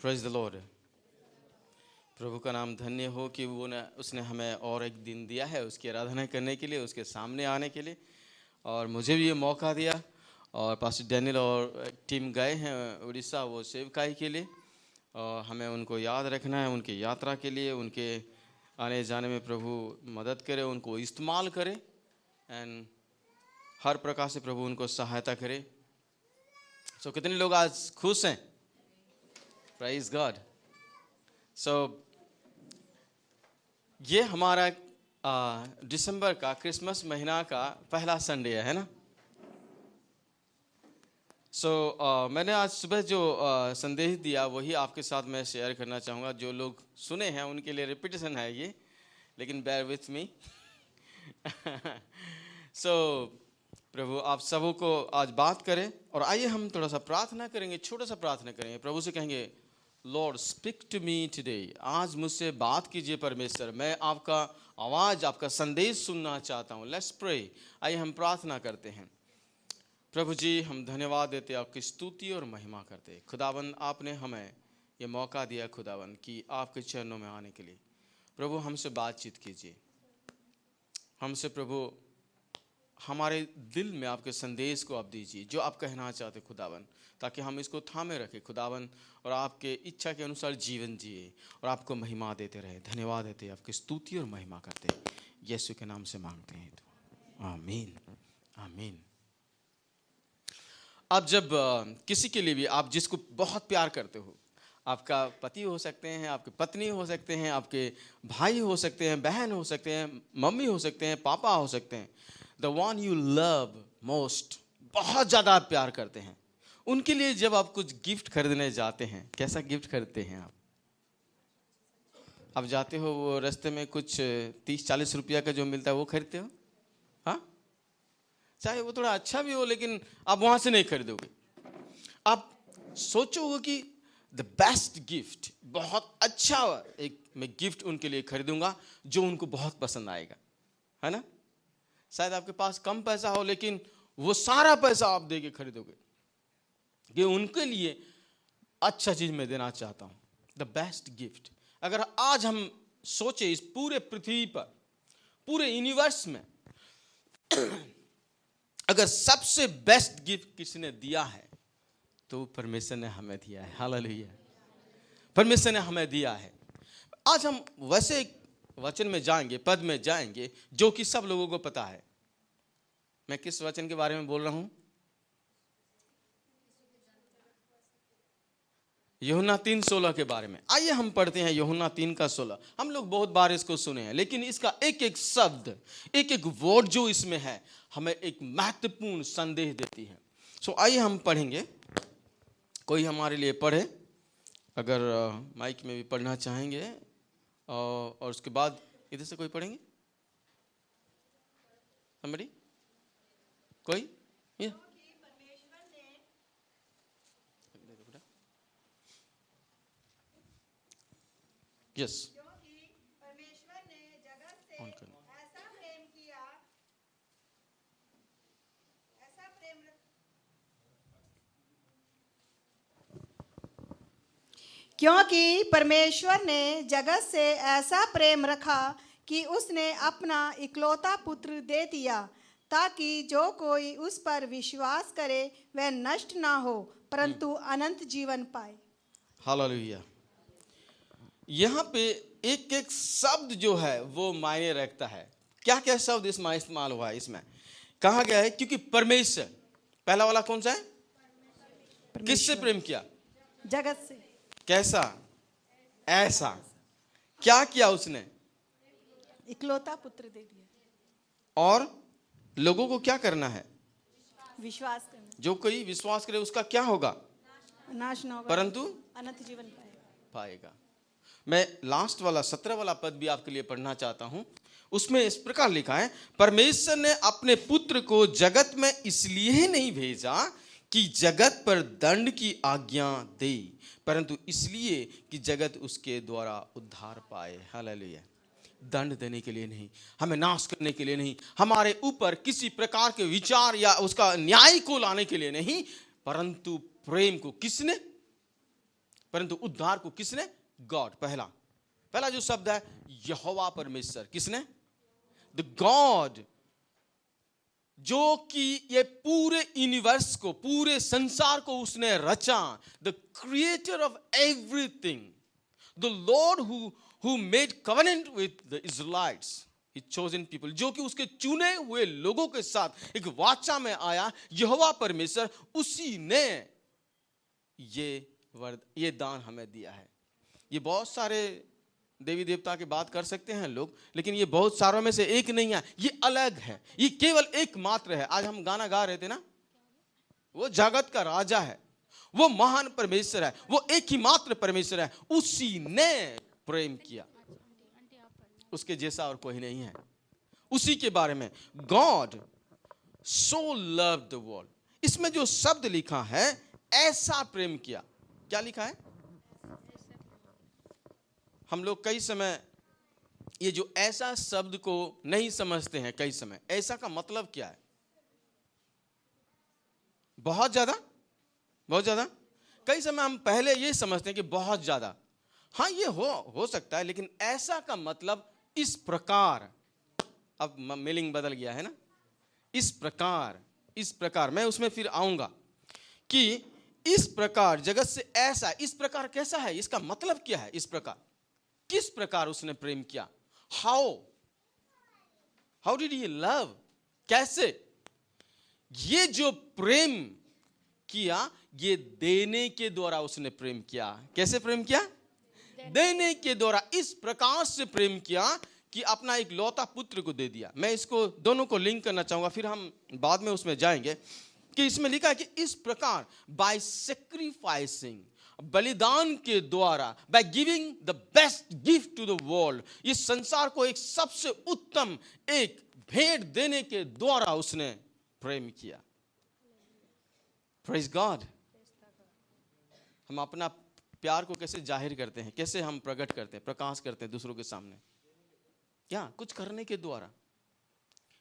Praise the Lord. प्रभु का नाम धन्य हो कि उसने हमें और एक दिन दिया है उसकी आराधना करने के लिए, उसके सामने आने के लिए, और मुझे भी ये मौका दिया। और पास्टर डैनियल और टीम गए हैं उड़ीसा वो सेवकाई के लिए, और हमें उनको याद रखना है उनकी यात्रा के लिए। उनके आने जाने में प्रभु मदद करे, उनको इस्तेमाल करे, एंड हर प्रकार से प्रभु उनको सहायता करे। सो कितने लोग आज खुश हैं? Praise God. सो ये हमारा दिसंबर का क्रिसमस महीना का पहला संडे है ना। मैंने आज सुबह जो संदेश दिया वही आपके साथ मैं शेयर करना चाहूँगा। जो लोग सुने हैं उनके लिए रिपीटेशन है ये, लेकिन बेयर विथ मी। प्रभु आप सबों को आज बात करें, और आइए हम थोड़ा सा प्रार्थना करेंगे, छोटा सा प्रार्थना करेंगे। प्रभु से कहेंगे, Lord speak to me today, आज मुझसे बात कीजिए परमेश्वर, मैं आपका आवाज़, आपका संदेश सुनना चाहता हूँ। Let's pray. आइए हम प्रार्थना करते हैं। प्रभु जी, हम धन्यवाद देते, आपकी स्तुति और महिमा करते। खुदावन, आपने हमें ये मौका दिया खुदावन कि आपके चरणों में आने के लिए। प्रभु हमसे बातचीत कीजिए, हमसे प्रभु हमारे दिल में आपके संदेश को आप दीजिए जो आप कहना चाहते खुदावन, ताकि हम इसको थामे रखें खुदावन, और आपके इच्छा के अनुसार जीवन जिए और आपको महिमा देते रहे। धन्यवाद देते, आपकी स्तुति और महिमा करते, यीशु के नाम से मांगते हैं तो आमीन आमीन। अब जब किसी के लिए भी, आप जिसको बहुत प्यार करते हो, आपका पति हो सकते हैं, आपकी पत्नी हो सकते हैं, आपके भाई हो सकते हैं, बहन हो सकते हैं, मम्मी हो सकते हैं, पापा हो सकते हैं, the one you love most, बहुत ज़्यादा आप प्यार करते हैं, उनके लिए जब आप कुछ गिफ्ट खरीदने जाते हैं, कैसा गिफ्ट खरीदते हैं आप जाते हो, वो रास्ते में कुछ 30-40 रुपया का जो मिलता है वो खरीदते हो? हाँ, चाहे वो थोड़ा अच्छा भी हो, लेकिन आप वहाँ से नहीं खरीदोगे। आप सोचोगे कि द बेस्ट गिफ्ट, बहुत अच्छा एक मैं गिफ्ट उनके लिए खरीदूंगा जो उनको बहुत पसंद आएगा, है ना। शायद आपके पास कम पैसा हो, लेकिन वो सारा पैसा आप दे के खरीदोगे कि उनके लिए अच्छा चीज मैं देना चाहता हूँ, द बेस्ट गिफ्ट। अगर आज हम सोचे इस पूरे पृथ्वी पर, पूरे यूनिवर्स में अगर सबसे बेस्ट गिफ्ट किसने दिया है तो परमेश्वर ने हमें दिया है। हालेलुया, परमेश्वर ने हमें दिया है। आज हम वैसे एक वचन में जाएंगे, पद में जाएंगे जो कि सब लोगों को पता है। मैं किस वचन के बारे में बोल रहा हूं? यूहन्ना 3:16 के बारे में। आइए हम पढ़ते हैं यूहन्ना 3:16। हम लोग बहुत बार इसको सुने हैं, लेकिन इसका एक एक शब्द, एक एक वर्ड जो इसमें है, हमें एक महत्वपूर्ण संदेश देती है। आइए हम पढ़ेंगे। कोई हमारे लिए पढ़े, अगर माइक में भी पढ़ना चाहेंगे, और उसके बाद इधर से कोई पढ़ेंगे? somebody? कोई? यस। परमेश्वर ने जगत से ऐसा प्रेम किया, ऐसा प्रेम क्योंकि परमेश्वर ने जगत से ऐसा प्रेम रखा कि उसने अपना इकलौता पुत्र दे दिया, ताकि जो कोई उस पर विश्वास करे वह नष्ट ना हो, परंतु अनंत जीवन पाए। हालेलुया। यहाँ पे एक एक शब्द जो है वो मायने रखता है। क्या क्या शब्द इसमें इस्तेमाल हुआ है? इसमें कहा गया है क्योंकि परमेश्वर, पहला वाला कौन सा है? किससे प्रेम किया? जगत से। कैसा? ऐसा। क्या किया उसने? इकलौता पुत्र दे दिया। और लोगों को क्या करना है? विश्वास करना। जो कोई विश्वास करे उसका क्या होगा? नाश ना होगा, परंतु अनंत जीवन पाएगा। मैं लास्ट वाला 17 वाला पद भी आपके लिए पढ़ना चाहता हूं। उसमें इस प्रकार लिखा है, परमेश्वर ने अपने पुत्र को जगत में इसलिए नहीं भेजा कि जगत पर दंड की आज्ञा दे, परंतु इसलिए कि जगत उसके द्वारा उद्धार पाए। हालेलुया। दंड देने के लिए नहीं, हमें नाश करने के लिए नहीं, हमारे ऊपर किसी प्रकार के विचार या उसका न्याय को लाने के लिए नहीं, परंतु प्रेम को किसने? परंतु उद्धार को किसने? गॉड। पहला जो शब्द है यहोवा परमेश्वर, किसने? द गॉड, जो कि ये पूरे यूनिवर्स को, पूरे संसार को उसने रचा। The creator of everything, the lord who made covenant with the Israelites, his chosen people, जो कि उसके चुने हुए लोगों के साथ एक वाचा में आया। यहोवा परमेश्वर, उसी ने ये दान हमें दिया है। ये बहुत सारे देवी देवता की बात कर सकते हैं लोग, लेकिन ये बहुत सारों में से एक नहीं है, ये अलग है, ये केवल एकमात्र है। आज हम गाना गा रहे थे ना, वो जगत का राजा है, वो महान परमेश्वर है, वो एक ही मात्र परमेश्वर है, उसी ने प्रेम किया, उसके जैसा और कोई नहीं है। उसी के बारे में God so loved the world, इसमें जो शब्द लिखा है ऐसा प्रेम किया, क्या लिखा है? हम लोग कई समय ये जो ऐसा शब्द को नहीं समझते हैं। कई समय ऐसा का मतलब क्या है? बहुत ज्यादा, बहुत ज्यादा। कई समय हम पहले ये समझते हैं कि बहुत ज्यादा, हाँ ये हो सकता है, लेकिन ऐसा का मतलब इस प्रकार, अब मीनिंग बदल गया है ना, इस प्रकार मैं उसमें फिर आऊंगा कि इस प्रकार जगत से ऐसा, इस प्रकार कैसा है, इसका मतलब क्या है? इस प्रकार, किस प्रकार उसने प्रेम किया? हाउ डिड ही लव, कैसे? ये जो प्रेम किया, ये देने के द्वारा उसने प्रेम किया। कैसे प्रेम किया? देने के द्वारा। इस प्रकार से प्रेम किया कि अपना एक लौता पुत्र को दे दिया। मैं इसको दोनों को लिंक करना चाहूंगा, फिर हम बाद में उसमें जाएंगे कि इसमें लिखा है कि इस प्रकार बाय सैक्रिफाइसिंग, बलिदान के द्वारा, by giving the best gift to the world, इस संसार को एक सबसे उत्तम एक भेंट देने के द्वारा उसने प्रेम किया। Praise God. हम अपना प्यार को कैसे जाहिर करते हैं, कैसे हम प्रकट करते हैं, प्रकाश करते हैं दूसरों के सामने? क्या? कुछ करने के द्वारा।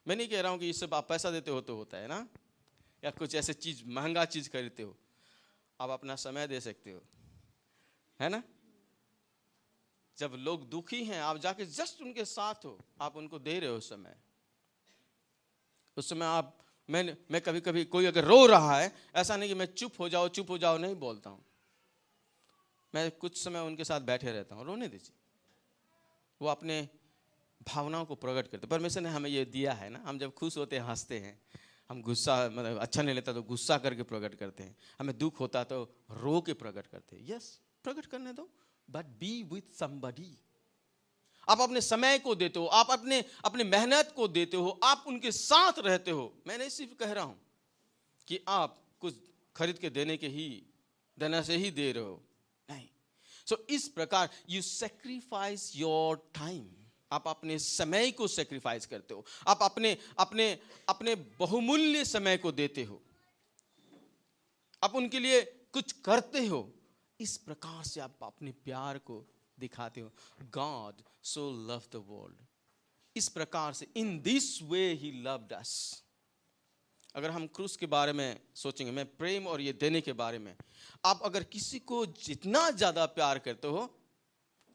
मैं नहीं कह रहा हूं कि ये सब आप पैसा देते हो तो होता है ना, या कुछ ऐसे चीज, महंगा चीज खरीदते हो। आप अपना समय दे सकते हो, है ना? जब लोग दुखी हैं, आप जाके जस्ट उनके साथ हो, आप उनको दे रहे हो समय। उस समय आप, मैं कभी कभी कोई अगर रो रहा है, ऐसा नहीं कि मैं चुप हो जाओ नहीं बोलता हूं। मैं कुछ समय उनके साथ बैठे रहता हूं, रोने दीजिए। वो अपने भावनाओं को प्रकट करते। परमेश्वर ने हमें ये दिया है ना, हम जब खुश होते हैं हंसते हैं, हम गुस्सा, मतलब अच्छा नहीं लेता तो गुस्सा करके प्रकट करते हैं, हमें दुख होता तो रो के प्रकट करते हैं। यस, प्रकट करने दो, बट बी विथ समबडी। आप अपने समय को देते हो, आप अपने मेहनत को देते हो, आप उनके साथ रहते हो। मैं नहीं सिर्फ कह रहा हूं कि आप कुछ खरीद के देने से ही दे रहे हो, नहीं। सो इस प्रकार यू सैक्रिफाइस योर टाइम, आप अपने समय को सैक्रिफाइस करते हो, आप अपने बहुमूल्य समय को देते हो, आप उनके लिए कुछ करते हो। इस प्रकार से आप अपने प्यार को दिखाते हो। God so love the world, इस प्रकार से, in this way he loved us. अगर हम क्रूस के बारे में सोचेंगे, मैं प्रेम और ये देने के बारे में, आप अगर किसी को जितना ज्यादा प्यार करते हो,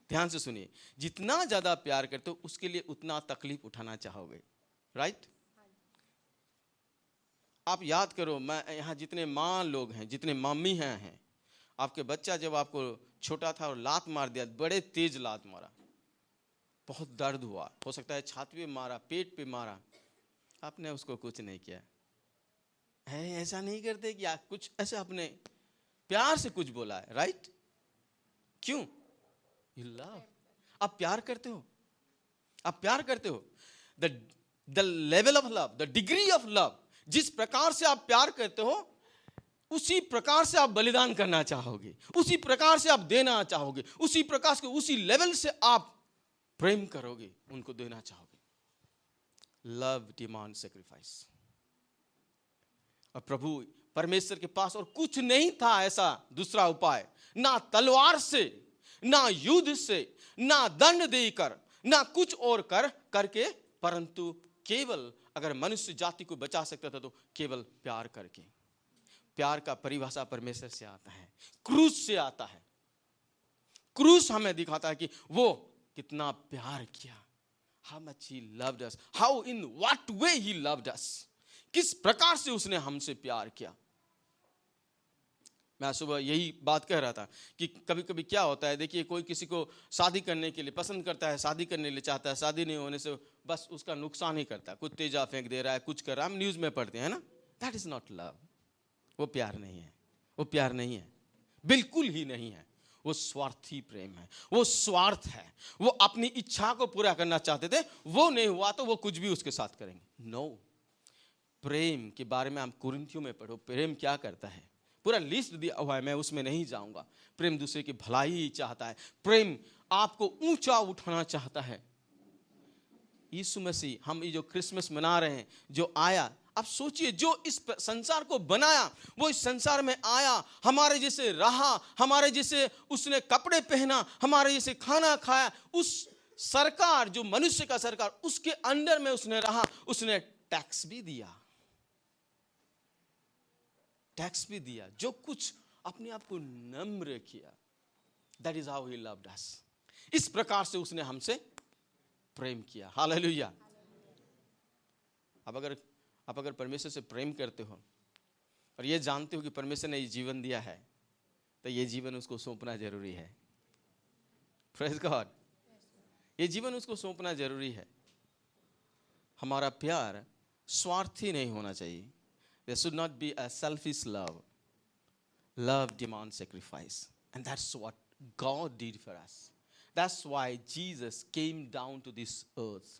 ध्यान से सुनिए, जितना ज्यादा प्यार करते हो उसके लिए उतना तकलीफ उठाना चाहोगे, राइट? आप याद करो, मैं यहाँ जितने माँ लोग हैं, जितने मम्मी हैं, आपके बच्चा जब आपको छोटा था और लात मार दिया, बड़े तेज लात मारा, बहुत दर्द हुआ, हो सकता है छाती पे मारा, पेट पे मारा, आपने उसको कुछ नहीं किया है। ऐसा नहीं करते कि आप कुछ ऐसे अपने प्यार से कुछ बोला है, राइट? क्यों? You love. आप प्यार करते हो, आप प्यार करते हो। The level of love, the degree of love, जिस प्रकार से आप प्यार करते हो, उसी प्रकार से आप बलिदान करना चाहोगे, उसी प्रकार से आप देना चाहोगे, उसी प्रकार से, उसी लेवल से आप प्रेम करोगे, उनको देना चाहोगे। Love demand sacrifice. और प्रभु परमेश्वर के पास और कुछ नहीं था ऐसा दूसरा उपाय, ना तलवार से, ना युद्ध से, ना दंड देकर, ना कुछ और करके, परंतु केवल अगर मनुष्य जाति को बचा सकता था तो केवल प्यार करके। प्यार का परिभाषा परमेश्वर से आता है, क्रूस से आता है। क्रूस हमें दिखाता है कि वो कितना प्यार किया। How much he loved us, how in what way he loved us, किस प्रकार से उसने हमसे प्यार किया। मैं सुबह यही बात कह रहा था कि कभी कभी क्या होता है, देखिए कोई किसी को शादी करने के लिए पसंद करता है, शादी करने के लिए चाहता है, शादी नहीं होने से बस उसका नुकसान ही करता है, कुछ तेजा फेंक दे रहा है, कुछ कर रहा है, हम न्यूज़ में पढ़ते हैं ना। That is not love. वो प्यार नहीं है, वो प्यार नहीं है, बिल्कुल ही नहीं है। वो स्वार्थी प्रेम है, वो स्वार्थ है। वो अपनी इच्छा को पूरा करना चाहते थे, वो नहीं हुआ तो वो कुछ भी उसके साथ करेंगे। नो, प्रेम के बारे में हम कुरिन्थियों में पढ़ो, प्रेम क्या करता है, पूरा लिस्ट दिया हुआ है, मैं उसमें नहीं जाऊंगा। प्रेम दूसरे की भलाई ही चाहता है, प्रेम आपको ऊंचा उठाना चाहता है। यीशु मसीह, हम ये जो क्रिसमस मना रहे हैं, जो आया, आप सोचिए, जो इस संसार को बनाया वो इस संसार में आया, हमारे जैसे रहा, हमारे जैसे उसने कपड़े पहना, हमारे जैसे खाना खाया। उस सरकार, जो मनुष्य का सरकार, उसके अंडर में उसने रहा, उसने टैक्स भी दिया, टैक्स भी दिया, जो कुछ अपने आप को नम्र किया। That is how he loved us. इस प्रकार से उसने हमसे प्रेम किया। हालेलुया। अब अगर परमेश्वर से प्रेम करते हो और ये जानते हो कि परमेश्वर ने ये जीवन दिया है, तो ये जीवन उसको सौंपना जरूरी है। Praise God. ये जीवन उसको सौंपना जरूरी है। हमारा प्यार स्वार्थी नहीं होना चाहिए। There should not be a selfish love. Love demands sacrifice. And that's what God did for us. That's why Jesus came down to this earth.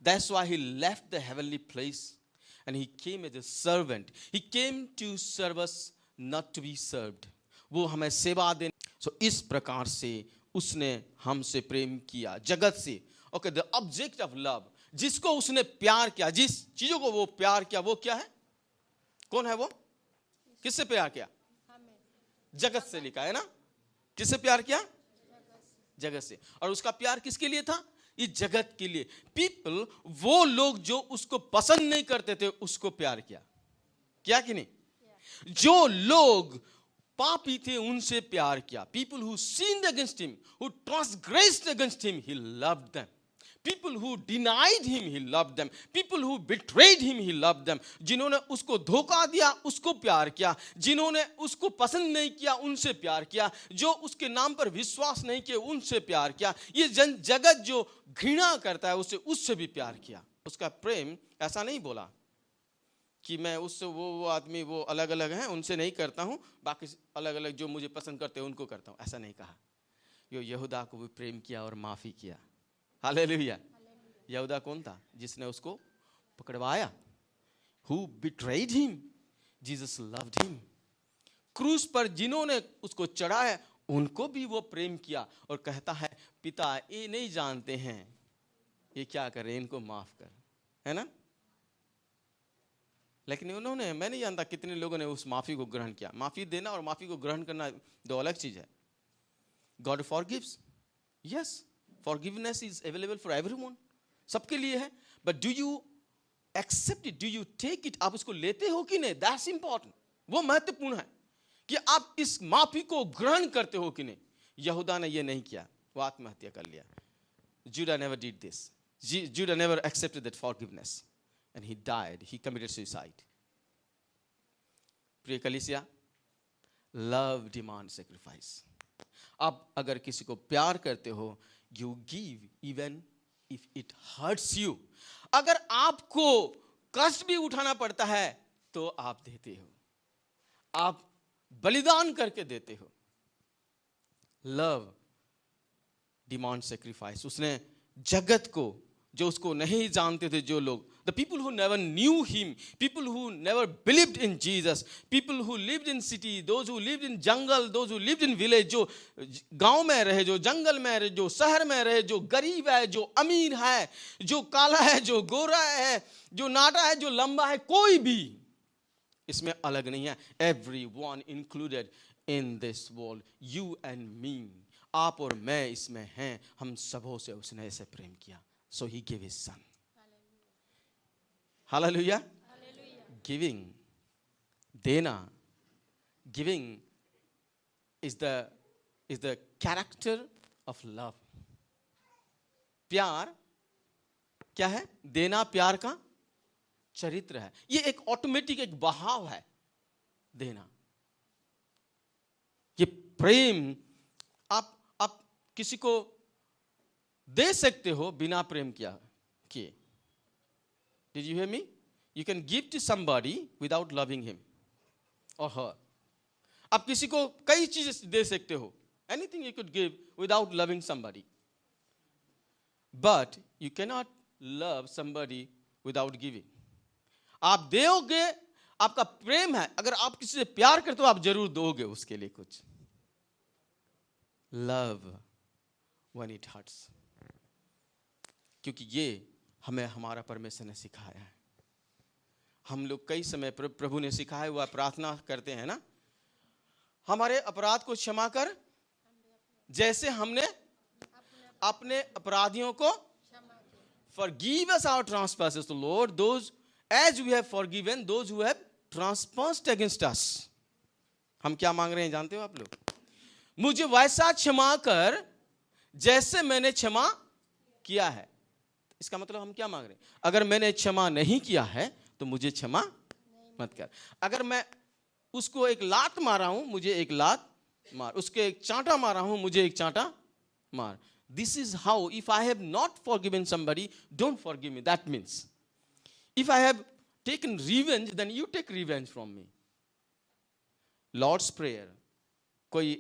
That's why he left the heavenly place and he came as a servant. He came to serve us, not to be served. वो हमें सेवा देने। So इस प्रकार से उसने हमसे प्रेम किया, जगत से। Okay, the object of love, जिसको उसने प्यार किया, जिस चीजों को वो प्यार किया, वो क्या है? कौन है वो? किससे प्यार किया? जगत से लिखा है ना। किससे प्यार किया? जगत से। और उसका प्यार किसके लिए था? इस जगत के लिए। पीपल, वो लोग जो उसको पसंद नहीं करते थे, उसको प्यार किया। क्या कि नहीं? जो लोग पापी थे उनसे प्यार किया। People who sinned against him, who transgressed against him, he loved them. People who denied him, he loved them. People who betrayed him, he loved them. जिन्होंने उसको धोखा दिया, उसको प्यार किया। जिन्होंने उसको पसंद नहीं किया, उनसे प्यार किया। जो उसके नाम पर विश्वास नहीं किया, उनसे प्यार किया। ये जगत जो घृणा करता है, उससे भी प्यार किया। उसका प्रेम ऐसा नहीं बोला कि मैं उससे वो आदमी वो अलग अलग हैं, उनसे नहीं करता हूँ, बाकी अलग अलग जो मुझे पसंद करते हैं उनको करता हूँ। ऐसा नहीं कहा। यो यहूदा को भी प्रेम किया और माफी किया। हालेलुया। यहूदा कौन था? जिसने उसको पकड़वाया। Who betrayed him? Jesus loved him. क्रूस पर जिन्होंने उसको चढ़ाया, उनको भी वो प्रेम किया और कहता है, पिता ये नहीं जानते हैं ये क्या कर रहे हैं, इनको माफ कर। है ना? लेकिन उन्होंने, मैं नहीं जानता कितने लोगों ने उस माफी को ग्रहण किया। माफी देना और माफी को ग्रहण करना दो अलग चीज है। God forgives. Yes. Forgiveness is available for everyone. सबके लिए है। But do you accept it? Do you take it? आप उसको लेते हो कि नहीं? That's important. वो महत्वपूर्ण है कि आप इस माफी को ग्रहण करते हो कि नहीं। यहूदा ने ये नहीं किया, वो आत्महत्या कर लिया। Judah never did this. Judah never accepted that forgiveness. And he died. He committed suicide. प्रिय कलीसिया, love demands sacrifice. आप अगर किसी को प्यार करते हो, you give even if it hurts you. अगर आपको कष्ट भी उठाना पड़ता है तो आप देते हो, आप बलिदान करके देते हो। Love demands sacrifice. उसने जगत को, जो उसको नहीं जानते थे, जो लोग, the people who never knew him, people who never believed in Jesus, people who lived in city, those who lived in jungle, those who lived in village, जो गांव में रहे, जो जंगल में रहे, जो शहर में रहे, जो गरीब है, जो अमीर है, जो काला है, जो गोरा है, जो नाटा है, जो लंबा है, कोई भी इसमें अलग नहीं है। Everyone included in this world, you and me, आप और मैं इसमें हैं, हम सबों से उसने ऐसे प्रेम किया। So he gave his son. Hallelujah. Giving, देना, giving is the is the character of love. प्यार क्या है? देना प्यार का चरित्र है। ये एक ऑटोमेटिक एक बहाव है, देना। ये प्रेम आप किसी को दे सकते हो बिना प्रेम किए। Did you hear me? You can give to somebody without loving him or her. आप किसी को कई चीजें दे सकते हो, anything you could give without loving somebody. But you cannot love somebody without giving. आप दोगे, आपका प्रेम है। अगर आप किसी से प्यार करते हो, आप जरूर दोगे उसके लिए कुछ। Love when it hurts. क्योंकि ये हमें हमारा परमेश्वर ने सिखाया है। हम लोग कई समय प्रभु ने सिखाया हुआ प्रार्थना करते हैं ना, हमारे अपराध को क्षमा कर जैसे हमने अपने अपराधियों को, forgive us our trespasses, the Lord, those as we have forgiven those who have trespassed against us. हम क्या मांग रहे हैं जानते हो आप लोग? मुझे वैसा क्षमा कर जैसे मैंने क्षमा किया है। इसका मतलब हम क्या मांग रहे हैं? अगर मैंने क्षमा नहीं किया है तो मुझे क्षमा मत कर। अगर मैं उसको एक लात मारा हूं, मुझे एक लात मार। उसके एक चांटा मारा हूं, मुझे एक चांटा मार। This is how, if I have not forgiven somebody, don't forgive me. That means, if I have taken revenge, then you take revenge from me. Lord's Prayer कोई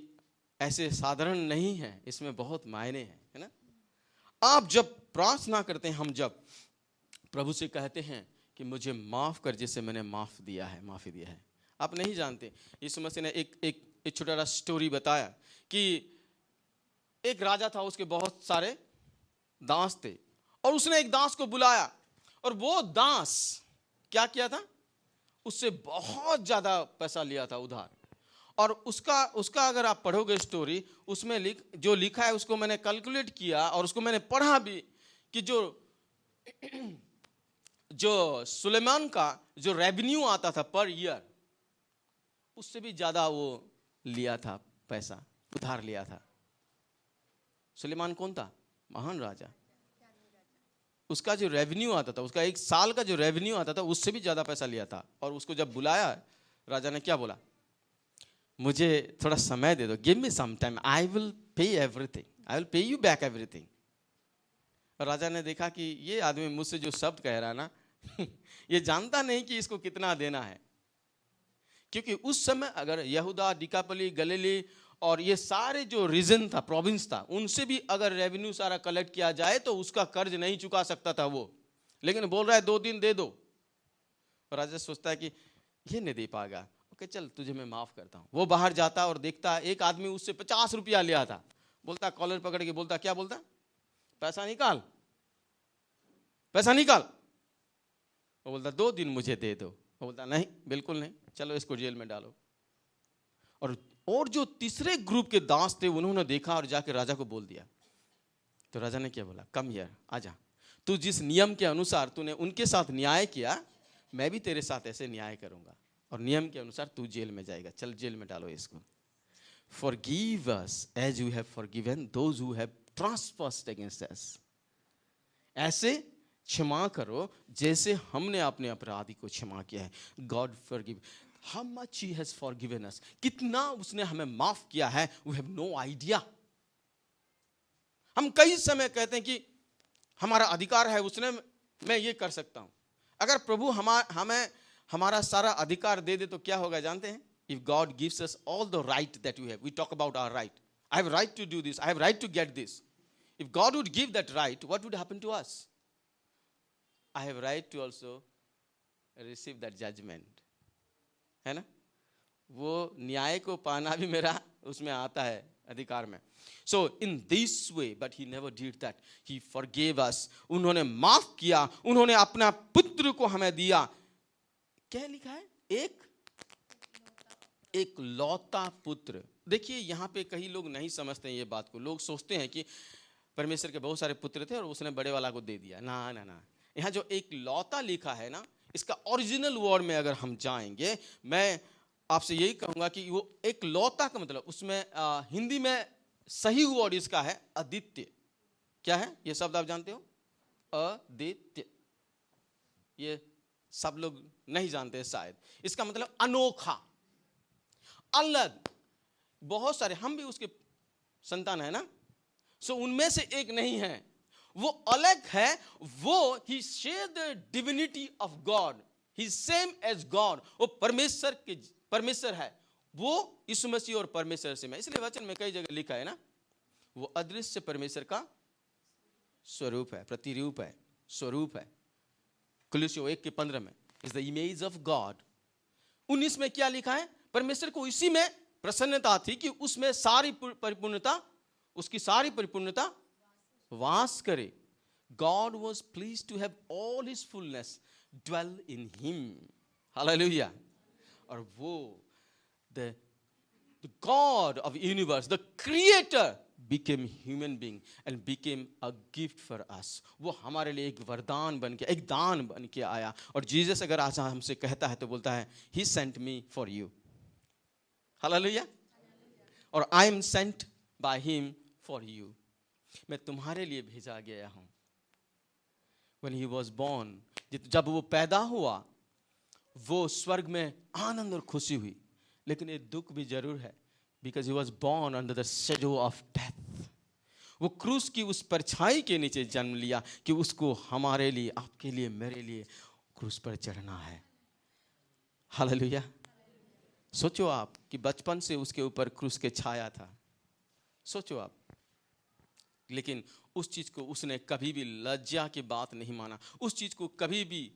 ऐसे साधारण नहीं है, इसमें बहुत मायने हैं, है ना? आप जब प्रार्थना करते हैं, हम जब प्रभु से कहते हैं कि मुझे माफ कर जैसे मैंने माफी दिया है। आप नहीं जानते, यीशु मसीह ने एक छोटा सा स्टोरी बताया कि एक राजा था, उसके बहुत सारे दास थे, और उसने एक दास को बुलाया, और वो दास क्या किया था? उससे बहुत ज्यादा पैसा लिया था उधार। और उसका अगर आप पढ़ोगे स्टोरी, उसमें जो लिखा है उसको मैंने कैलकुलेट किया और उसको मैंने पढ़ा भी कि जो सुलेमान का जो रेवेन्यू आता था पर ईयर, उससे भी ज्यादा वो लिया था, पैसा उधार लिया था। सुलेमान कौन था? महान राजा। उसका जो रेवेन्यू आता था, उसका एक साल का जो रेवेन्यू आता था, उससे भी ज्यादा पैसा लिया था। और उसको जब बुलाया, राजा ने क्या बोला? मुझे थोड़ा समय दे दो, give me some time, I will pay everything, I will pay you back everything. राजा ने देखा कि ये आदमी मुझसे जो शब्द कह रहा है ना ये जानता नहीं कि इसको कितना देना है। क्योंकि उस समय अगर यहूदा, डिकापली, गलीली और ये सारे जो रीजन था, प्रोविंस था, उनसे भी अगर रेवेन्यू सारा कलेक्ट किया जाए तो उसका कर्ज नहीं चुका सकता था वो। लेकिन बोल रहा है 2 दिन दे दो। राजा सोचता है कि ये नहीं दे पाएगा, ओके चल तुझे मैं माफ करता हूँ। वो बाहर जाता और देखता एक आदमी उससे 50 रुपया लिया था। बोलता, कॉलर पकड़ के बोलता, क्या बोलता? पैसा निकाल, पैसा निकाल। वो बोलता 2 दिन मुझे दे दो। वो बोलता नहीं, बिल्कुल नहीं, चलो इसको जेल में डालो। और जो तीसरे ग्रुप के दास थे, उन्होंने देखा और जाके राजा को बोल दिया। तो राजा ने क्या बोला? कम हियर, आजा, तू जिस नियम के अनुसार तूने उनके साथ न्याय किया, मैं भी तेरे साथ ऐसे न्याय करूंगा, और नियम के अनुसार तू जेल में जाएगा। चल जेल में डालो इसको। Forgive us as you have forgiven those who have trespassed against us. ऐसे क्षमा करो जैसे हमने अपने अपराधी को क्षमा किया है। God forgive. How much He has forgiven us. कितना उसने हमें माफ किया है, we have no idea. हम कई समय कहते हैं कि हमारा अधिकार है, उसने, मैं ये कर सकता हूं। अगर प्रभु हमें हमारा सारा अधिकार दे दे तो क्या होगा जानते हैं? If God gives us all the right that we have, we talk about our right. I have right to do this, I have right to get this. If God would give that right, what would happen to us? I have right to also receive that judgment. है ना? वो न्याय को पाना भी मेरा उसमें आता है, अधिकार में। So in this way, but He never did that. He forgave us. उन्होंने माफ किया, उन्होंने अपना पुत्र को हमें दिया। क्या लिखा है? एक लौता पुत्र। देखिए यहाँ पे कई लोग नहीं समझते हैं ये बात को। लोग सोचते हैं कि परमेश्वर के बहुत सारे पुत्र थे और उसने बड़े वाला को दे दिया। ना ना ना, यहाँ जो एक लौता लिखा है ना, इसका ओरिजिनल वर्ड में अगर हम जाएंगे, मैं आपसे यही कहूंगा कि वो एक लौता का मतलब उसमें हिंदी में सही वर्ड इसका है अद्वितीय। क्या है ये शब्द आप जानते हो? अद्वितीय। ये सब लोग नहीं जानते शायद। इसका मतलब अनोखा, अलग। बहुत सारे, हम भी उसके संतान है ना, सो उनमें से एक नहीं है, वो अलग है। वो he share the divinity of God, he same as God. वो परमेश्वर है, वो यीशु मसीह और परमेश्वर से में। इसलिए वचन में कई जगह लिखा है ना, वो अदृश्य परमेश्वर का स्वरूप है, प्रतिरूप है, स्वरूप है। कुलुस्सियों 1:15 में is the image of God. 19 में क्या लिखा है? परमेश्वर को इसी में प्रसन्नता थी कि उसमें सारी परिपूर्णता, उसकी सारी परिपूर्णता वास करे। God was pleased to have all his fullness dwell in him. Hallelujah. और वो the God of the universe, the creator, became human being and became a gift for us. वो हमारे लिए एक वरदान बन के, एक दान बन के आया। और जीसस अगर आज हमसे कहता है तो बोलता है he sent me for you. Hallelujah. और I am sent by him for you. मैं तुम्हारे लिए भेजा गया हूं। When he was born, जब वो पैदा हुआ, वो स्वर्ग में आनंद और खुशी हुई, लेकिन एक दुख भी जरूर है, because he was born under the shadow of death. वो क्रूस की उस परछाई के नीचे जन्म लिया कि उसको हमारे लिए, आपके लिए, मेरे लिए क्रूस पर चढ़ना है। हालेलुया। सोचो आप कि बचपन से उसके ऊपर क्रूस के छाया था। सोचो आप। लेकिन उस चीज को उसने कभी भी लज्जा की बात नहीं माना। उस चीज को कभी भी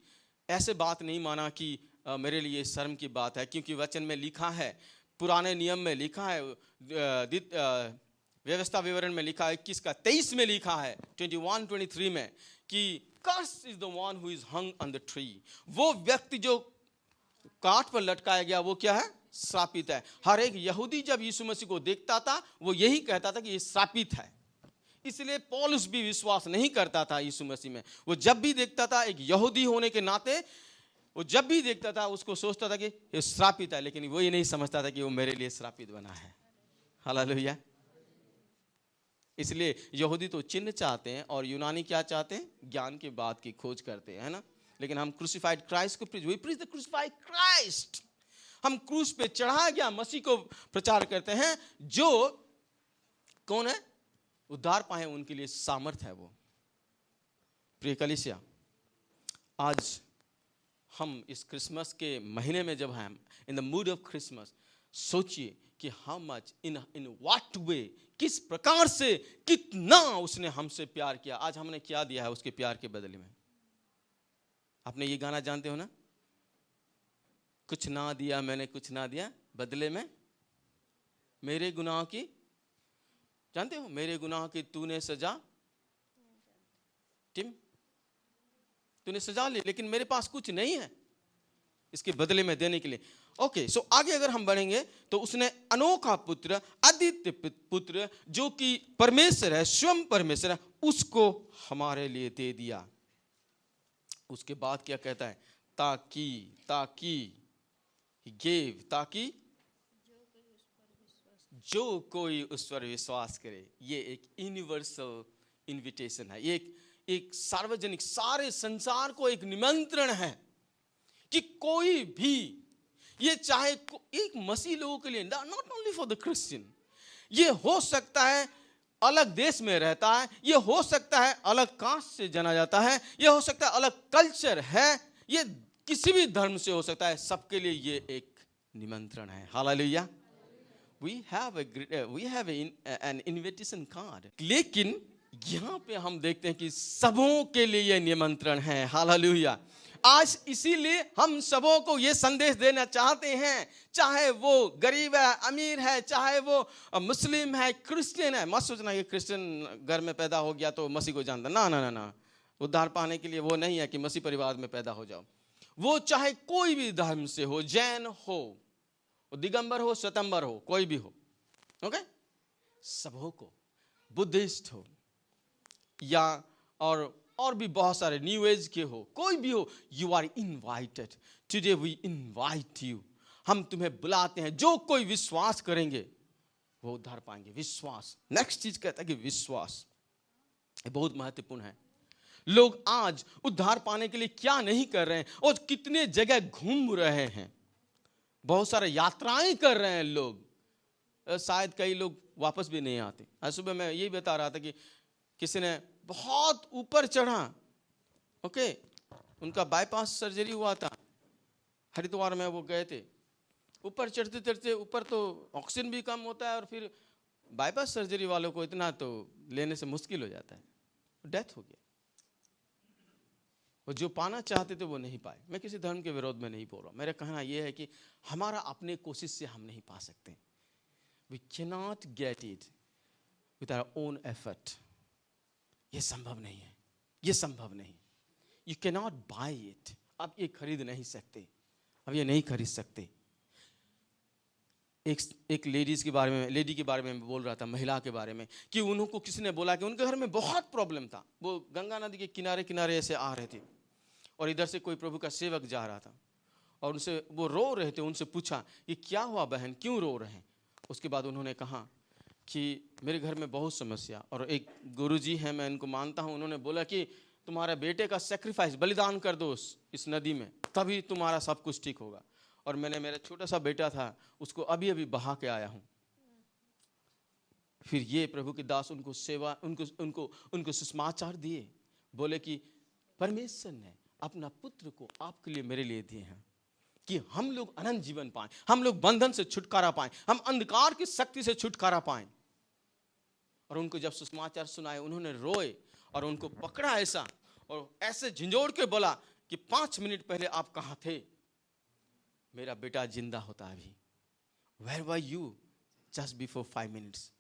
ऐसे बात नहीं माना कि मेरे लिए शर्म की बात है, क्योंकि वचन में लिखा है, पुराने नियम में लिखा है, व्यवस्था विवरण में लिखा है, 21 का 23 में लिखा है, 21-23 में कि curse is the one who is hung on the tree. वो व्यक्ति जो काठ पर लटकाया गया वो क्या है? श्रापित है। हर एक यहूदी जब यीशु मसीह को देखता था वो यही कहता था कि ये श्रापित है। इसलिए पौलुस भी विश्वास नहीं करता था यीशु मसीह में। वो जब भी देखता था, एक यहूदी होने के नाते, वो जब भी देखता था उसको सोचता था कि ये श्रापित है, लेकिन वो ये नहीं समझता था कि वो मेरे लिए श्रापित बना है। हालेलुया। इसलिए यहूदी तो चिन्ह चाहते हैं और यूनानी क्या चाहते हैं? ज्ञान की बात की खोज करते हैं, है ना। लेकिन हम क्रूसिफाइड क्राइस्ट को preach, we preach the crucified Christ. हम क्रूस पे चढ़ा गया मसीह को प्रचार करते हैं, जो कौन है? उद्धार पाए उनके लिए सामर्थ है वो। प्रिय कलीसिया, आज हम इस क्रिसमस के महीने में जब हम in the mood off Christmas, सोचिए कि how much in what way, किस प्रकार से, कितना उसने हमसे प्यार किया। आज हमने क्या दिया है उसके प्यार के बदले में? आपने ये गाना जानते हो ना, कुछ ना दिया मैंने, कुछ ना दिया बदले में मेरे गुनाह की, जानते हो, मेरे गुनाह की तूने सजा, टिम तूने सजा ली, लेकिन मेरे पास कुछ नहीं है इसके बदले में देने के लिए। ओके, सो आगे अगर हम बढ़ेंगे तो उसने अनोखा पुत्र, अद्वितीय पुत्र, जो कि परमेश्वर है, स्वयं परमेश्वर है, उसको हमारे लिए दे दिया। उसके बाद क्या कहता है? ताकि he gave, ताकि जो कोई उस पर विश्वास करे। ये एक यूनिवर्सल इनविटेशन है, ये एक सार्वजनिक, सारे संसार को एक निमंत्रण है कि कोई भी, ये चाहे एक मसीह लोगों के लिए, not only for the Christian, ये हो सकता है अलग देश में रहता है, ये हो सकता है अलग कास्ट से जाना जाता है, ये हो सकता है अलग कल्चर है, ये किसी भी धर्म से हो सकता है, सबके लिए ये एक निमंत्रण है। Hallelujah. We have an invitation card. लेकिन यहाँ पे हम देखते हैं कि सबों के लिए ये निमंत्रण है। हालेलुया। आज इसीलिए हम सबों को ये संदेश देना चाहते हैं, चाहे वो गरीब है, अमीर है, चाहे वो मुस्लिम है, क्रिश्चियन है। मत सोचना कि क्रिश्चियन घर में पैदा हो गया तो मसीह को जानता, ना ना ना ना। उद्धार पाने के लिए वो नहीं है कि मसीह परिवार में पैदा हो जाओ। वो चाहे कोई भी धर्म से हो, जैन हो, दिगंबर हो, स्वतंबर हो, कोई भी हो, ओके, सबों को, बुद्धिस्ट हो या और भी बहुत सारे न्यू एज के हो, कोई भी हो, you are invited. Today we invite you. हम तुम्हें बुलाते हैं। जो कोई विश्वास करेंगे वो उद्धार पाएंगे। विश्वास, नेक्स्ट चीज कहता है कि विश्वास, ये बहुत महत्वपूर्ण है। लोग आज उद्धार पाने के लिए क्या नहीं कर रहे हैं और कितने जगह घूम रहे हैं, बहुत सारे यात्राएं कर रहे हैं लोग, शायद कई लोग वापस भी नहीं आते। आज सुबह मैं यही बता रहा था कि किसी ने बहुत ऊपर चढ़ा, ओके, उनका बाईपास सर्जरी हुआ था, हरिद्वार में वो गए थे, ऊपर चढ़ते चढ़ते ऊपर तो ऑक्सीजन भी कम होता है और फिर बाईपास सर्जरी वालों को इतना तो लेने से मुश्किल हो जाता है, डेथ हो गया। वो जो पाना चाहते थे वो नहीं पाए। मैं किसी धर्म के विरोध में नहीं बोल रहा, मेरा कहना यह है कि हमारा अपने कोशिश से हम नहीं पा सकते। We cannot get it with our own effort. ये संभव नहीं है, ये संभव नहीं। You cannot buy it. आप ये खरीद नहीं सकते, अब ये नहीं खरीद सकते। एक लेडी के बारे में बोल रहा था, महिला के बारे में, कि उनको किसी ने बोला कि उनके घर में बहुत प्रॉब्लम था। वो गंगा नदी के किनारे किनारे ऐसे आ रहे थे और इधर से कोई प्रभु का सेवक जा रहा था और उनसे वो रो रहे थे। उनसे पूछा कि क्या हुआ बहन, क्यों रो रहे हैं? उसके बाद उन्होंने कहा कि मेरे घर में बहुत समस्या, और एक गुरुजी हैं, मैं इनको मानता हूँ, उन्होंने बोला कि तुम्हारे बेटे का सेक्रीफाइस, बलिदान कर दो इस नदी में, तभी तुम्हारा सब कुछ ठीक होगा। और मैंने, मेरा छोटा सा बेटा था, उसको अभी अभी बहा के आया हूँ। फिर ये प्रभु के दास उनको सेवा, उनको सुसमाचार दिए, बोले कि परमेश्वर ने अपना पुत्र को आपके लिए, मेरे लिए दिए हैं कि हम लोग अनंत जीवन पाएं, हम लोग बंधन से छुटकारा पाएं, हम अंधकार की शक्ति से छुटकारा पाएं। और उनको जब सुसमाचार सुनाए, उन्होंने रोए और उनको पकड़ा ऐसा और ऐसे झंझोड़ के बोला कि 5 मिनट पहले आप कहां थे? मेरा बेटा जिंदा होता अभी। Where were you just before 5 minutes?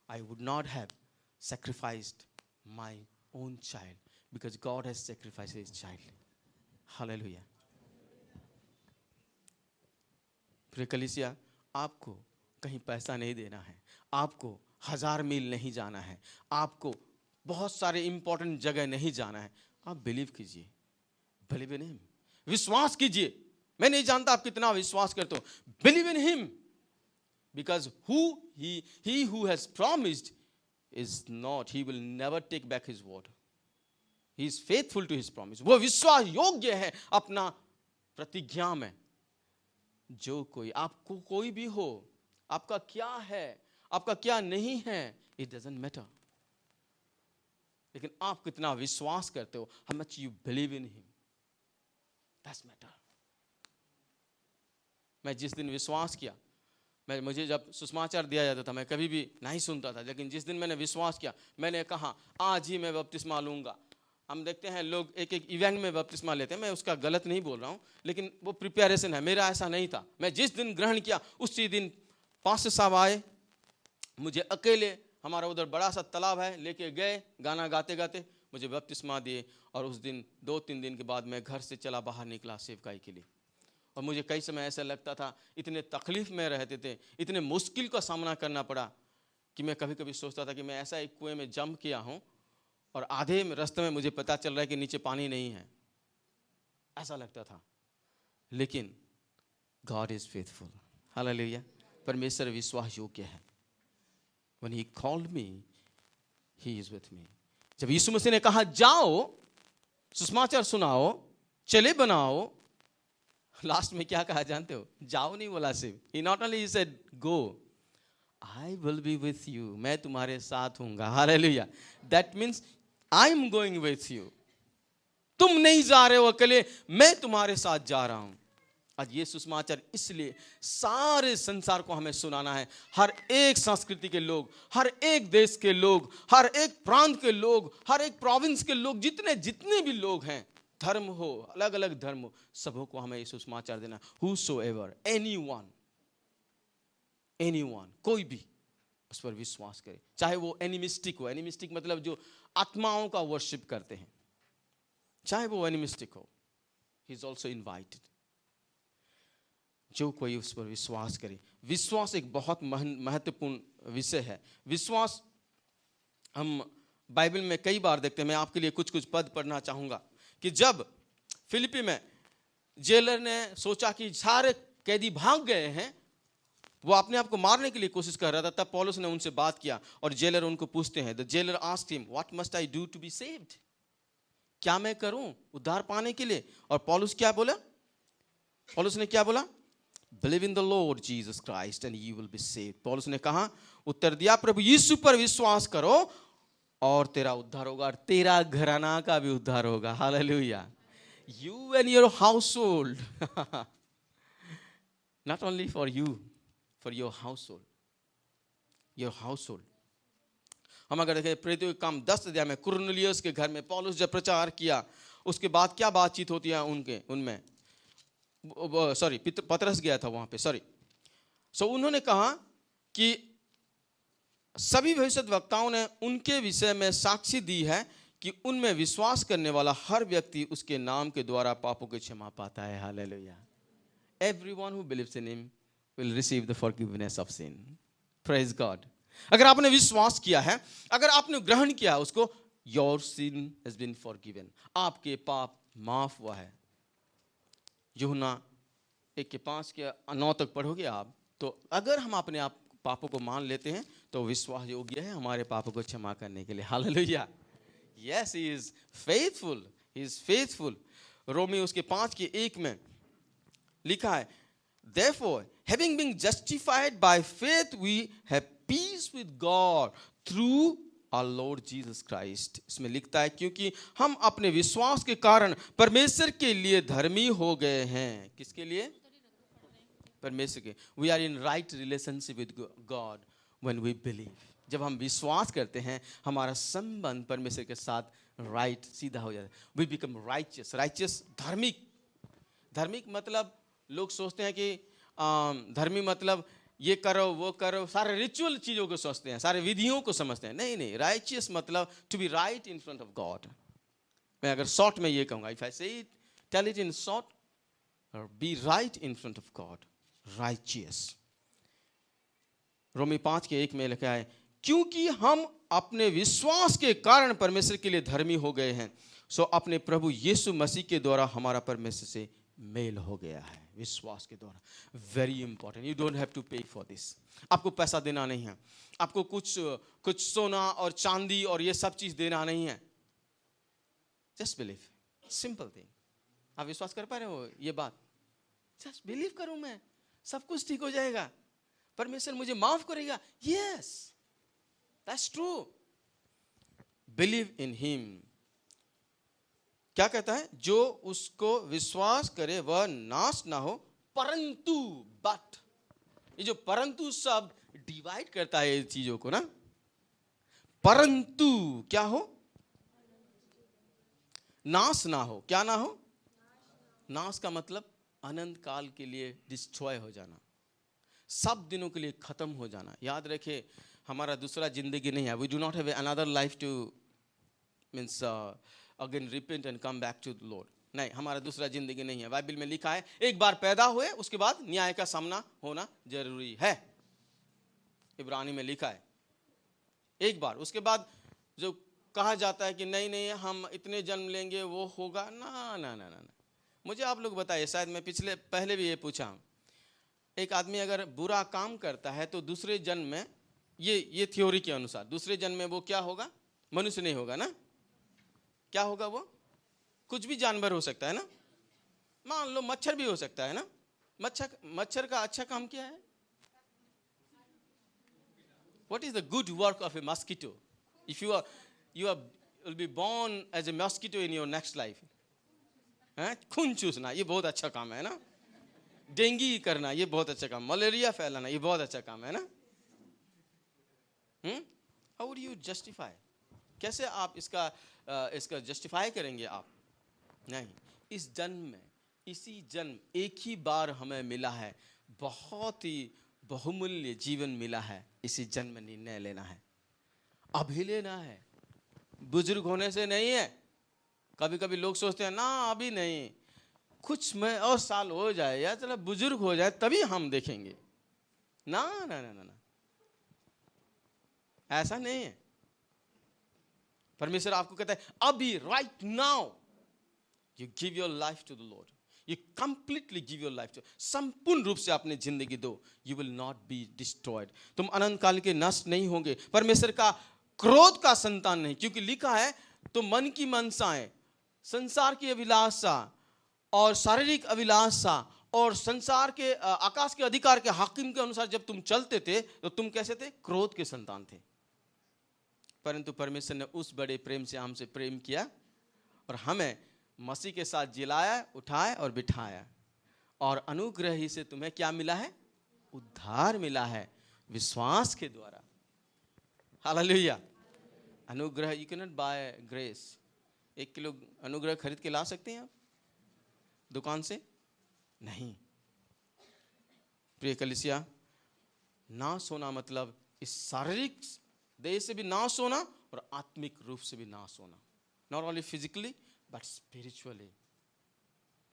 I would not have sacrificed my own child because God has sacrificed his child. Hallelujah. फिर कलीसिया, आपको कहीं पैसा नहीं देना है, आपको 1000 मील नहीं जाना है, आपको बहुत सारे इंपॉर्टेंट जगह नहीं जाना है। आप बिलीव कीजिए, बिलीव इन हिम, विश्वास कीजिए। मैं नहीं जानता आप कितना विश्वास करते हो। Believe in him, because he who has promised is not, he will never take back his word. He is faithful to his promise. वो विश्वास योग्य है अपना प्रतिज्ञा में। जो कोई, आपको कोई भी हो, आपका क्या है, आपका क्या नहीं है, it doesn't matter. लेकिन आप कितना विश्वास करते हो, how much you believe in him, that's matter. मैं जिस दिन विश्वास किया, मुझे जब सुसमाचार दिया जाता था मैं कभी भी नहीं सुनता था, लेकिन जिस दिन मैंने विश्वास किया, मैंने कहा आज ही मैं बपतिस्मा लूंगा। हम देखते हैं लोग एक इवेंट में बपतिस्मा लेते हैं, मैं उसका गलत नहीं बोल रहा हूँ, लेकिन वो प्रिपरेशन है। मेरा ऐसा नहीं था। मैं जिस दिन ग्रहण किया उसी दिन पास्टर साहब आए, मुझे अकेले, हमारा उधर बड़ा सा तालाब है, लेके गए, गाना गाते गाते मुझे बपतिस्मा दिए। और उस दिन 2-3 दिन के बाद मैं घर से चला बाहर निकला सेवकाई के लिए। और मुझे कई समय ऐसा लगता था, इतने तकलीफ में रहते थे, इतने मुश्किल का सामना करना पड़ा कि मैं कभी कभी सोचता था कि मैं ऐसा एक कुएं में जंप किया हूँ और आधे रास्ते में मुझे पता चल रहा है कि नीचे पानी नहीं है, ऐसा लगता था। लेकिन गॉड इज फेथफुल, हालेलुया। परमेश्वर विश्वास योग्य है। When he called me, he is with me. जब यीशु मसीह ने कहा जाओ, सुसमाचार सुनाओ, चले बनाओ, लास्ट में क्या कहा जानते हो? जाओ नहीं बोला सिर्फ, he not only said go, I will be with you, मैं तुम्हारे साथ हूँगा, hallelujah. That means I am going with you. तुम नहीं जा रहे हो अकेले, मैं तुम्हारे साथ जा रहा हूं। आज ये सुसमाचार इसलिए सारे संसार को हमें सुनाना है। हर एक संस्कृति के लोग, हर एक देश के लोग, हर एक प्रांत के लोग, हर एक प्रोविंस के लोग, जितने भी लोग हैं, धर्म हो, अलग अलग धर्म हो, सबों को हमें ये सुसमाचार देना। Whosoever, anyone, कोई भी उस पर विश्वास करे, चाहे वो एनिमिस्टिक हो। एनिमिस्टिक मतलब जो आत्माओं का वर्शिप करते हैं, चाहे वो एनिमिस्टिक हो, ही इज ऑल्सो इनवाइटेड। जो कोई उस पर विश्वास करे। विश्वास एक बहुत महत्वपूर्ण विषय है। विश्वास हम बाइबल में कई बार देखते हैं। मैं आपके लिए कुछ पद पढ़ना चाहूंगा कि जब फिलिपी में जेलर ने सोचा कि सारे कैदी भाग गए हैं, वो अपने आप को मारने के लिए कोशिश कर रहा था। तब पौलुस ने उनसे बात किया और जेलर उनको पूछते हैं, the jailer asked him, what must I do to be saved? क्या मैं करूं उद्धार पाने के लिए? और पौलुस क्या बोला? पौलुस ने क्या बोला? Believe in the Lord Jesus Christ and you will be saved. पौलुस ने कहा, उत्तर दिया, प्रभु यीशु पर विश्वास करो और तेरा उद्धार होगा और तेरा घराना का भी उद्धार होगा। Hallelujah. You and your household, not only for you, for your household, your household. हम अगर देखें प्रेरितों के काम 10 अध्याय में कुरनेलियुस के घर में पौलुस जब प्रचार किया, उसके बाद क्या बातचीत होती है उनमें, सॉरी पतरस गया था वहां पे, सॉरी। सो उन्होंने कहा कि सभी भविष्यद्वक्ताओं ने उनके विषय में साक्षी दी है कि उनमें विश्वास करने वाला हर व्यक्ति उसके नाम के द्वारा पापों की क्षमा पाता है। Hallelujah. Everyone who believes in him will receive the forgiveness of sin. Praise God. अगर आपने विश्वास किया है, अगर आपने ग्रहण किया है उसको, your sin has been forgiven. आपके पाप माफ हुआ है। यूहन्ना 1:5 के 9 तक पढ़ोगे आप, तो अगर हम अपने आप पापों को मान लेते हैं तो विश्वास योग्य है हमारे पापों को क्षमा करने के लिए। Hallelujah. Yes, he is faithful. He is faithful. रोमी उसके 5:1 में लिखा है, therefore having been justified by faith we have peace with God through our Lord Jesus Christ. इसमें लिखता है, क्योंकि हम अपने विश्वास के कारण परमेश्वर के लिए धर्मी हो गए हैं। किसके लिए? परमेश्वर के। We are in right relationship with God when we believe. जब हम विश्वास करते हैं हमारा संबंध परमेश्वर के साथ राइट सीधा हो जाता है। We become righteous. righteous धार्मिक। धार्मिक मतलब लोग सोचते हैं कि धर्मी मतलब ये करो वो करो, सारे रिचुअल चीजों को सोचते हैं, सारे विधियों को समझते हैं। नहीं नहीं, राइचियस मतलब to be right in front of God. मैं अगर शॉर्ट में ये कहूंगा, if I say it, tell it in short, be right in front of God, righteous. रोमी 5:1 में लिखा है, क्योंकि हम अपने विश्वास के कारण परमेश्वर के लिए धर्मी हो गए हैं, सो अपने प्रभु यीशु मसीह के द्वारा हमारा परमेश्वर से मेल हो गया है। विश्वास के द्वारा। Very important. You don't have to pay for this. आपको पैसा देना नहीं है, आपको कुछ सोना और चांदी और ये सब चीज देना नहीं है। Just believe, simple thing. आप विश्वास कर पा रहे हो ये बात? जस्ट बिलीव करूं मैं, सब कुछ ठीक हो जाएगा, परमेश्वर मुझे माफ करेगा। Yes, that's true. Believe in him. क्या कहता है? जो उसको विश्वास करे वह नाश ना हो, परंतु, बट, ये जो परंतु शब्द डिवाइड करता है ये चीजों को ना। परंतु क्या हो? नाश ना हो। क्या ना हो? नाश का मतलब अनंत काल के लिए डिस्ट्रॉय हो जाना, सब दिनों के लिए खत्म हो जाना। याद रखे, हमारा दूसरा जिंदगी नहीं है। We do not have another life to means again repent and come back to the Lord. नहीं, हमारा दूसरा जिंदगी नहीं है। बाइबल में लिखा है एक बार पैदा हुए उसके बाद न्याय का सामना होना जरूरी है। इब्रानी में लिखा है एक बार, उसके बाद जो कहा जाता है कि नहीं नहीं हम इतने जन्म लेंगे वो होगा, ना ना ना ना। मुझे आप लोग बताइए, शायद मैं पहले भी ये पूछा, एक आदमी अगर बुरा काम करता है तो दूसरे जन्म में, ये थ्योरी के अनुसार दूसरे जन्म में वो क्या होगा? मनुष्य नहीं होगा ना। क्या होगा? वो कुछ भी जानवर हो सकता है ना। मान लो मच्छर भी हो सकता है ना। मच्छर का अच्छा काम क्या है? What is the good work of a mosquito? If you will be born as a mosquito in your next life. खून चूसना ये बहुत अच्छा काम है ना। डेंगू करना ये बहुत अच्छा काम, मलेरिया फैलाना ये बहुत अच्छा काम है ना। How would you justify? कैसे आप इसका जस्टिफाई करेंगे आप? नहीं, इस जन्म में, इसी जन्म एक ही बार हमें मिला है, बहुत ही बहुमूल्य जीवन मिला है। इसी जन्म में निर्णय लेना है, अभी लेना है, बुजुर्ग होने से नहीं है। कभी कभी लोग सोचते हैं ना अभी नहीं, कुछ में और साल हो जाए या चलो बुजुर्ग हो जाए तभी हम देखेंगे। ना ना ना ना ना, ऐसा नहीं है। परमेश्वर आपको कहता है अभी, right now, you give your life to the Lord, You completely give your life to, संपूर्ण रूप से अपनी जिंदगी दो, you will not be destroyed. तुम अनंत काल के नष्ट नहीं होंगे, परमेश्वर का क्रोध का संतान नहीं, क्योंकि लिखा है तो मन की मनसाएं, संसार की अभिलाषा और शारीरिक अभिलाषा और संसार के आकाश के अधिकार के हाकिम के अनुसार जब तुम चलते थे तो तुम कैसे थे? क्रोध के संतान थे। परंतु परमेश्वर ने उस बड़े प्रेम से हमसे प्रेम किया और हमें मसीह के साथ जिलाया, उठाया और बिठाया, और अनुग्रह ही से तुम्हें क्या मिला है? उद्धार मिला है विश्वास के द्वारा। हालेलुया। अनुग्रह, you can not buy grace. 1 kilo अनुग्रह खरीद के ला सकते हैं आप दुकान से? नहीं। प्रिय कलीसिया, नाश होना मतलब इस शारीरिक देह से भी नाश होना और आत्मिक रूप से भी नाश होना, not only physically but spiritually.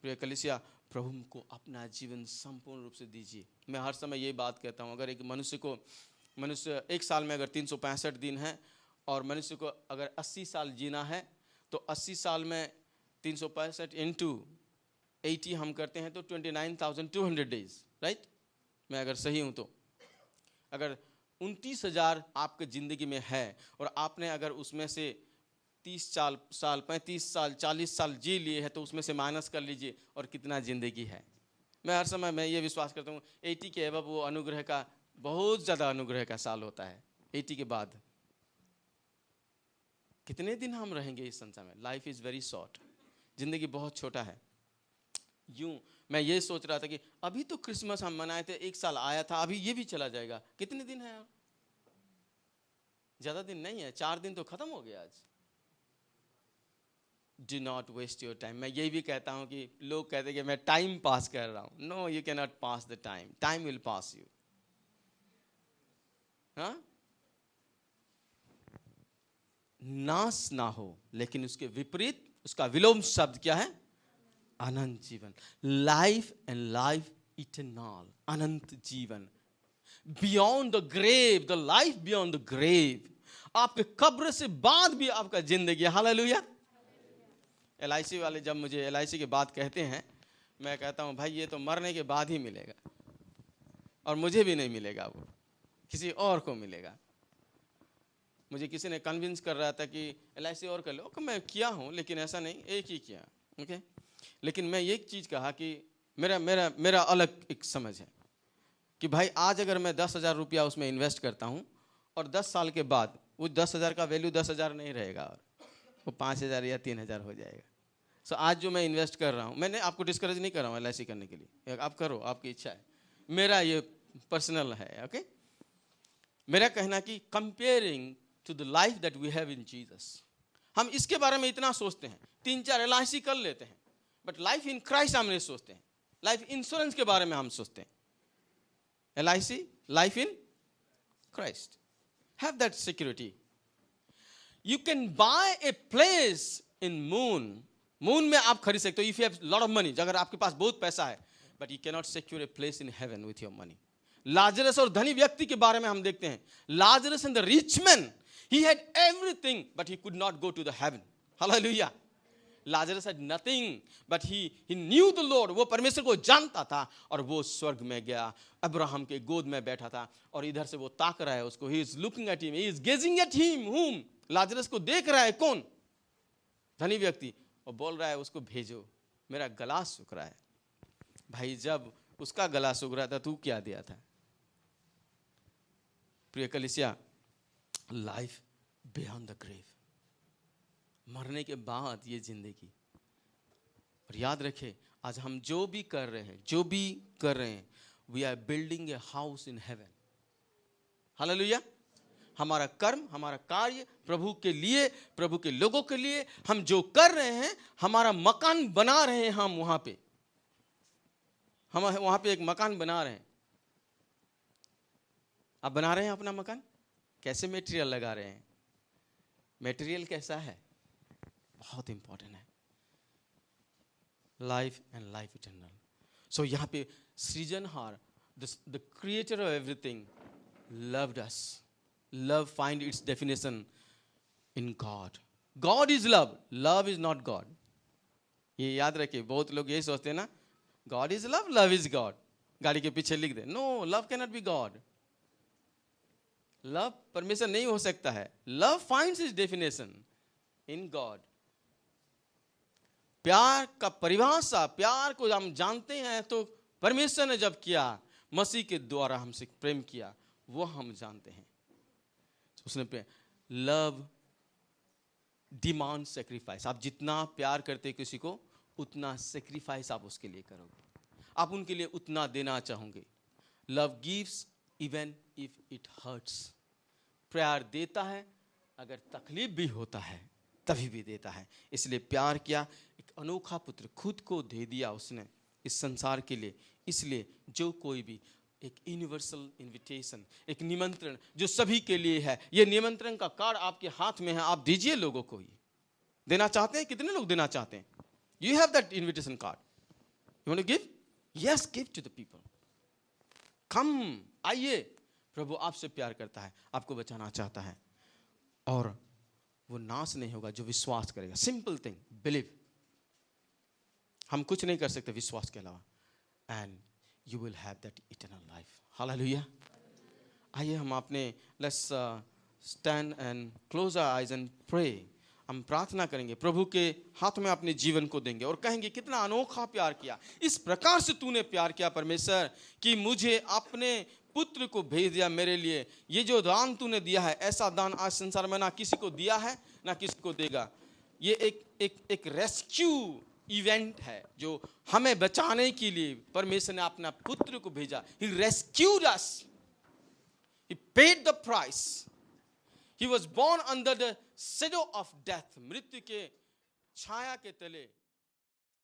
प्रिय कलीसिया, प्रभु को अपना जीवन संपूर्ण रूप से दीजिए। मैं हर समय ये बात कहता हूँ, अगर एक मनुष्य 1 साल में अगर 365 दिन है और मनुष्य को अगर 80 साल जीना है तो 80 साल में 365 इंटू 80 हम करते हैं तो 29,200 डेज, राइट? मैं अगर सही हूँ तो अगर 29,000 आपके ज़िंदगी में है और आपने अगर उसमें से 30 साल, 35 साल, 40 साल जी लिए हैं तो उसमें से माइनस कर लीजिए और कितना ज़िंदगी है। मैं हर समय मैं ये विश्वास करता हूँ 80 के अबव वो अनुग्रह का बहुत ज़्यादा अनुग्रह का साल होता है। 80 के बाद कितने दिन हम रहेंगे इस संसार में? लाइफ इज़ वेरी शॉर्ट, ज़िंदगी बहुत छोटा है। यूं मैं ये सोच रहा था कि अभी तो क्रिसमस हम मनाए थे, 1 साल आया था, अभी ये भी चला जाएगा। कितने दिन है? ज़्यादा दिन नहीं है, 4 दिन तो ख़त्म हो गया आज। Do not waste your time. मैं ये भी कहता हूँ कि लोग कहते हैं कि मैं टाइम पास कर रहा हूँ। No, you can not pass the time, time will pass you. हाँ, नाश ना हो, लेकिन उसके विपरीत उसका विलोम शब्द क्या है? अनंत जीवन। लाइफ एंड लाइफ इटर्नल, अनंत जीवन। Beyond the grave, the life beyond the grave. आपके कब्र से बाद भी आपका जिंदगी। हालेलुया। LIC वाले जब मुझे LIC के बाद कहते हैं, मैं कहता हूँ भाई ये तो मरने के बाद ही मिलेगा, और मुझे भी नहीं मिलेगा, वो किसी और को मिलेगा। मुझे किसी ने कन्विंस कर रहा था कि LIC और कर लो, मैं किया हूँ लेकिन ऐसा नहीं, एक ही किया, ओके। लेकिन मैं एक चीज़ कहा कि मेरा अलग एक समझ है कि भाई आज अगर मैं 10,000 रुपया उसमें इन्वेस्ट करता हूँ और 10 साल के बाद वो 10,000 का वैल्यू 10,000 नहीं रहेगा और वो 5,000 या 3,000 हो जाएगा। सो आज जो मैं इन्वेस्ट कर रहा हूँ, मैंने आपको डिस्करेज नहीं कर रहा हूँ LIC करने के लिए, आप करो, आपकी इच्छा है, मेरा ये पर्सनल है, ओके। मेरा कहना कि comparing to the life that we have in Jesus, हम इसके बारे में इतना सोचते हैं, 3-4 LIC कर लेते हैं, बट लाइफ इन क्राइस्ट हम नहीं सोचते हैं। लाइफ इंश्योरेंस के बारे में हम सोचते हैं। LIC, life in Christ, have that security. You can buy a place in moon में आप खरीद सकते हो if you have lot of money, अगर आपके पास बहुत पैसा है, but you can not secure a place in heaven with your money. Lazarus और धनी व्यक्ति के बारे में हम देखते हैं, Lazarus and the rich man, he had everything but he could not go to the heaven. Hallelujah. Lazarus had nothing but he knew the Lord. वो परमेश्वर को जानता था और वो स्वर्ग में गया, अब्राहम के गोद में बैठा था और इधर से वो ताक रहा है उसको। He is looking at him, he is gazing at him. Whom? Lazarus को देख रहा है, कौन? धनी व्यक्ति, और बोल रहा है उसको भेजो, मेरा गला सूख रहा है। भाई जब उसका गला सूख रहा था, तू क्या दिया था? प्रिय कलीसिया, लाइफ बियॉन्ड द ग्रेव, मरने के बाद ये जिंदगी। और याद रखें, आज हम जो भी कर रहे हैं, we are building a house in heaven. Hallelujah. हमारा कर्म, हमारा कार्य प्रभु के लिए, प्रभु के लोगों के लिए, हम जो कर रहे हैं, हमारा मकान बना रहे हैं। हम वहां पे एक मकान बना रहे हैं। आप बना रहे हैं अपना मकान? कैसे मटेरियल लगा रहे हैं? मटेरियल कैसा है? बहुत इंपॉर्टेंट है। Life and life eternal. So यहाँ पे सृजनहार, the creator of everything, loved us. Love find its definition in God. God is love. Love is not God. ये याद रखिए। बहुत लोग यही सोचते हैं ना, God is love, love is God, गाड़ी के पीछे लिख दे। No, love can not be God. Love परमेश्वर नहीं हो सकता है। Love finds its definition in God. प्यार का परिभाषा, प्यार को हम जानते हैं तो परमेश्वर ने जब किया, मसीह के द्वारा हमसे प्रेम किया, वो हम जानते हैं। उसने लव डिमांड सेक्रीफाइस। आप जितना प्यार करते किसी को, उतना सेक्रीफाइस आप उसके लिए करोगे, आप उनके लिए उतना देना चाहोगे। Love gives even if it hurts. प्यार देता है, अगर तकलीफ भी होता है तभी भी देता है। इसलिए प्यार किया, एक अनोखा पुत्र खुद को दे दिया उसने इस संसार के लिए। इसलिए जो कोई भी, एक यूनिवर्सल इनविटेशन, एक निमंत्रण जो सभी के लिए है। ये निमंत्रण का कार्ड आपके हाथ में है, आप दीजिए लोगों को। ही देना चाहते हैं? कितने लोग देना चाहते हैं? You have that invitation card, you want to give? Yes, give to the people. Come, आइए। प्रभु आपसे प्यार करता है, आपको बचाना चाहता है, और वो नाश नहीं होगा जो विश्वास करेगा। Simple thing, believe. हम कुछ नहीं कर सकते विश्वास के अलावा। And you will have that eternal life. Hallelujah. आइए हम अपने let's stand and close our eyes and pray. हम प्रार्थना करेंगे, प्रभु के हाथ में अपने जीवन को देंगे और कहेंगे कितना अनोखा प्यार किया। इस प्रकार से तूने प्यार किया परमेश्वर कि मुझे अपने पुत्र को भेज दिया मेरे लिए। ये जो दान तूने दिया है, ऐसा दान आज संसार में ना किसी को दिया है ना किसी को देगा। ये एक रेस्क्यू इवेंट है जो हमें बचाने के लिए परमेश्वर ने अपना पुत्र को भेजा। He rescued us. He paid the price. He was born under the shadow of death. मृत्यु के छाया के तले